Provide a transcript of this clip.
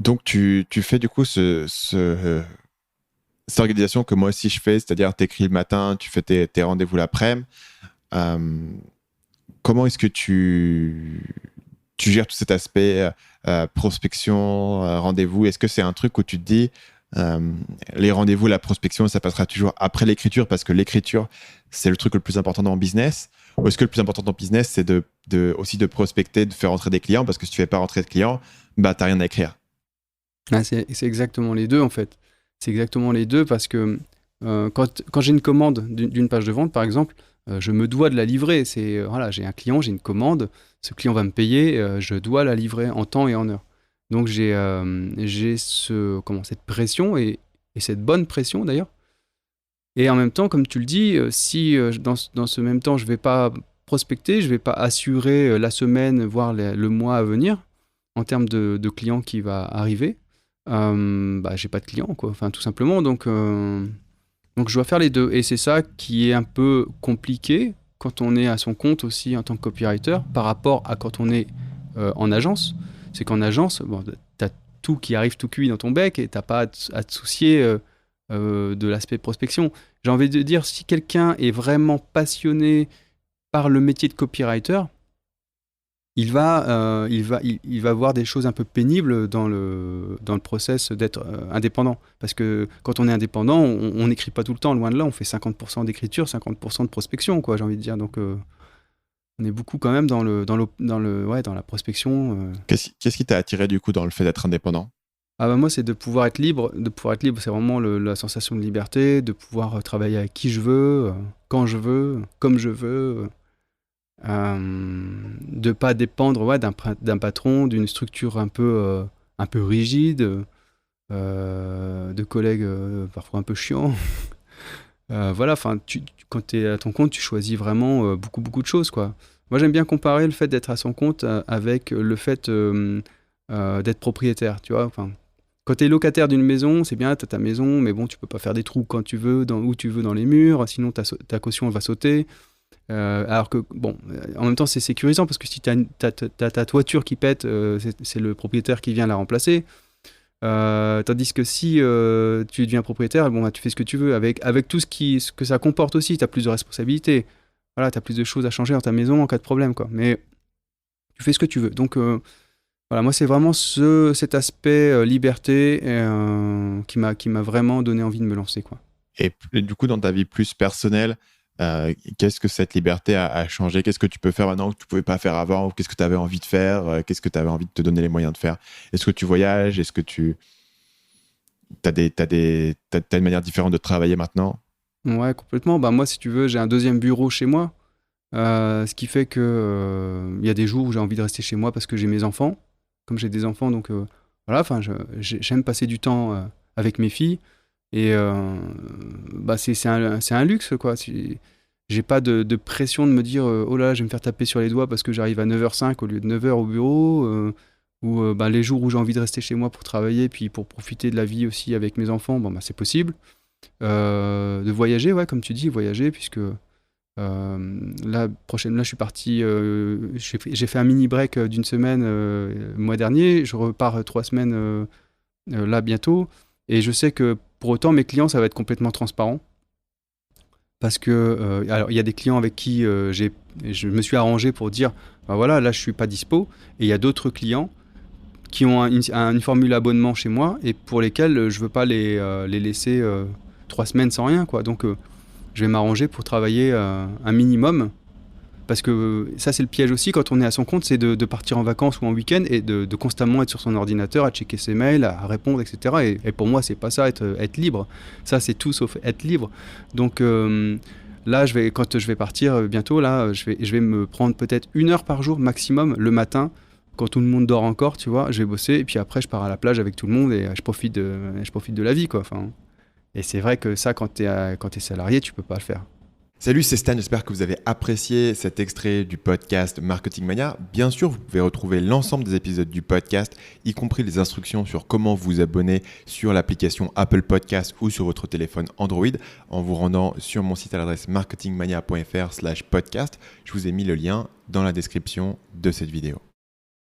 Donc, tu fais du coup cette organisation que moi aussi je fais, c'est-à-dire tu écris le matin, tu fais tes rendez-vous l'après-midi. Euh, Comment est-ce que tu gères tout cet aspect prospection, rendez-vous? Est-ce que c'est un truc où tu te dis, euh, les rendez-vous, la prospection, ça passera toujours après l'écriture parce que l'écriture, c'est le truc le plus important dans le business? Ou est-ce que le plus important dans le business, c'est aussi de prospecter, de faire rentrer des clients? Parce que si tu fais pas rentrer de clients, bah, t'as rien à écrire. Ah, c'est exactement les deux en fait. C'est exactement les deux parce que quand j'ai une commande d'une page de vente par exemple, je me dois de la livrer. Voilà, j'ai un client, j'ai une commande, ce client va me payer, je dois la livrer en temps et en heure. Donc j'ai cette pression et cette bonne pression d'ailleurs. Et en même temps, comme tu le dis, si dans ce même temps je vais pas prospecter, je vais pas assurer la semaine, voire le mois à venir en termes de clients qui va arriver, bah, j'ai pas de clients, quoi. Enfin, tout simplement. Donc, je dois faire les deux. Et c'est ça qui est un peu compliqué quand on est à son compte aussi en tant que copywriter par rapport à quand on est en agence. C'est qu'en agence, bon, tu as tout qui arrive tout cuit dans ton bec et t'as pas à te soucier de l'aspect prospection. J'ai envie de dire, si quelqu'un est vraiment passionné par le métier de copywriter, il va voir des choses un peu pénibles dans le process d'être indépendant. Parce que quand on est indépendant, on n'écrit pas tout le temps, loin de là, on fait 50% d'écriture, 50% de prospection, quoi, j'ai envie de dire. Donc on est beaucoup quand même dans la prospection. Qu'est-ce qui t'a attiré du coup dans le fait d'être indépendant? Ah bah moi, c'est de pouvoir être libre. De pouvoir être libre, c'est vraiment la sensation de liberté, de pouvoir travailler avec qui je veux, quand je veux, comme je veux. De pas dépendre d'un patron, d'une structure un peu rigide, de collègues parfois un peu chiants. Voilà, enfin, quand tu es à ton compte, tu choisis vraiment beaucoup de choses, quoi. Moi, j'aime bien comparer le fait d'être à son compte avec le fait d'être propriétaire, tu vois. Enfin, quand tu es locataire d'une maison, c'est bien, tu as ta maison, mais bon, tu peux pas faire des trous quand tu veux, où tu veux dans les murs, sinon ta caution elle va sauter. Alors que, bon, en même temps, c'est sécurisant parce que si tu as ta toiture qui pète, c'est le propriétaire qui vient la remplacer. Tandis que si tu deviens propriétaire, bon, bah, tu fais ce que tu veux avec tout ce que ça comporte aussi. Tu as plus de responsabilités. Voilà, tu as plus de choses à changer dans ta maison en cas de problème, quoi. Mais tu fais ce que tu veux. Donc, voilà, moi, c'est vraiment cet aspect liberté qui m'a vraiment donné envie de me lancer, quoi. Et du coup, dans ta vie plus personnelle, qu'est-ce que cette liberté a changé? Qu'est-ce que tu peux faire maintenant que tu ne pouvais pas faire avant? Ou qu'est-ce que tu avais envie de faire? Qu'est-ce que tu avais envie de te donner les moyens de faire? Est-ce que tu voyages? Est-ce que tu as une manière différente de travailler maintenant? Ouais, complètement. Bah, moi, si tu veux, j'ai un deuxième bureau chez moi. Ce qui fait que il y a des jours où j'ai envie de rester chez moi parce que j'ai mes enfants. Comme j'ai des enfants, donc voilà, enfin, j'aime passer du temps avec mes filles. Et bah, c'est un luxe, quoi. J'ai pas de pression de me dire oh là, je vais me faire taper sur les doigts parce que j'arrive à 9h05 au lieu de 9h au bureau. Ou bah, les jours où j'ai envie de rester chez moi pour travailler, puis pour profiter de la vie aussi avec mes enfants, bon, bah, c'est possible. De voyager, ouais, comme tu dis, voyager, puisque là, je suis parti, j'ai fait un mini break d'une semaine le mois dernier. Je repars 3 semaines là bientôt. Et je sais que pour autant, mes clients, ça va être complètement transparent. Parce que, alors, il y a des clients avec qui je me suis arrangé pour dire, bah voilà, là, je suis pas dispo. Et il y a d'autres clients qui ont une formule abonnement chez moi et pour lesquels je veux pas les laisser 3 semaines sans rien, quoi. Donc, je vais m'arranger pour travailler un minimum. Parce que ça, c'est le piège aussi quand on est à son compte, c'est de partir en vacances ou en week-end et de constamment être sur son ordinateur, à checker ses mails, à répondre, etc. Et pour moi, c'est pas ça, être libre. Ça, c'est tout sauf être libre. Donc là, quand je vais partir bientôt, là, je vais me prendre peut-être 1 heure par jour maximum le matin, quand tout le monde dort encore, tu vois. Je vais bosser et puis après, je pars à la plage avec tout le monde et je profite de la vie, quoi. Enfin, et c'est vrai que ça, quand t'es salarié, tu peux pas le faire. Salut, c'est Stan, j'espère que vous avez apprécié cet extrait du podcast Marketing Mania. Bien sûr, vous pouvez retrouver l'ensemble des épisodes du podcast, y compris les instructions sur comment vous abonner sur l'application Apple Podcast ou sur votre téléphone Android en vous rendant sur mon site à l'adresse marketingmania.fr/podcast. Je vous ai mis le lien dans la description de cette vidéo.